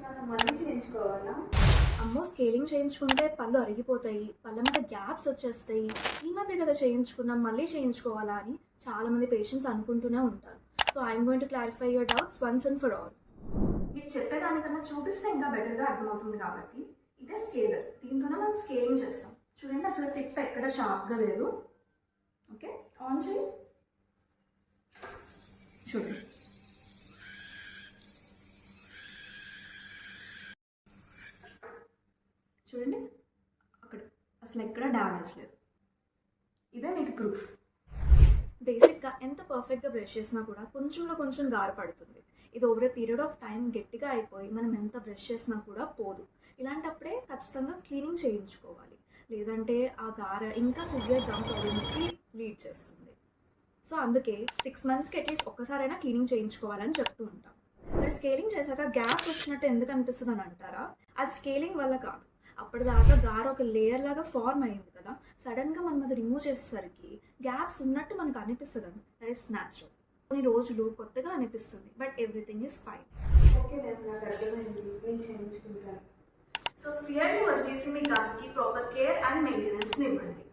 చేయించుకున్నాను, మళ్ళీ చేయించుకోవాలా? అమ్మో, స్కేలింగ్ చేయించుకుంటే పళ్ళు అరిగిపోతాయి, పళ్ళ మీద గ్యాప్స్ వచ్చేస్తాయి, ఈ మధ్య కదా చేయించుకున్నాం మళ్ళీ చేయించుకోవాలా అని చాలామంది పేషెంట్స్ అనుకుంటూనే ఉంటారు. So I'm going to clarify your doubts once and for all. మీకు చెప్పేదానికన్నా చూపిస్తే ఇంకా బెటర్గా అర్థమవుతుంది కాబట్టి ఇదే స్కేలర్, దీంతోనే మనం స్కేలింగ్ చేస్తాం. చూడండి, అసలు టిప్ ఎక్కడ షార్ప్గా లేదు. ఓకే, ఆన్ చేయి. చూడండి, చూడండి అక్కడ అసలు ఎక్కడ డ్యామేజ్ లేదు. ఇదే మీకు ప్రూఫ్. బేసిక్గా ఎంత పర్ఫెక్ట్గా బ్రష్ చేసినా కూడా కొంచెంలో కొంచెం గార పడుతుంది. ఇది over a period of time గట్టిగా అయిపోయి మనం ఎంత బ్రష్ చేసినా కూడా పోదు. ఇలాంటప్పుడే ఖచ్చితంగా క్లీనింగ్ చేయించుకోవాలి, లేదంటే ఆ గార ఇంకా సివియర్ గమ్ ప్రాబ్లమ్స్కి లీడ్ చేస్తుంది. సో అందుకే 6 monthsకి అట్లీస్ట్ ఒక్కసారైనా క్లీనింగ్ చేయించుకోవాలని చెప్తూ ఉంటాం. మరి స్కేలింగ్ చేశాక గ్యాప్ వచ్చినట్టు ఎందుకు అనిపిస్తుంది అని అంటారా? అది స్కేలింగ్ వల్ల కాదు. అప్పటిదాకా గార ఒక లేయర్ లాగా ఫార్మ్ అయింది కదా, సడన్గా మనం అది రిమూవ్ చేసేసరికి గ్యాప్స్ ఉన్నట్టు మనకు అనిపిస్తుంది. That is natural. కొన్ని రోజులు కొత్తగా అనిపిస్తుంది, but everything is fine. Okay ma'am, నాకు అర్థమైంది, నేను చేయించుకుంటాను. సో ఫియర్ని వదిలేసి మీ గమ్స్కి ప్రాపర్ కేర్ అండ్ మెయింటెనెన్స్ని ఇవ్వండి.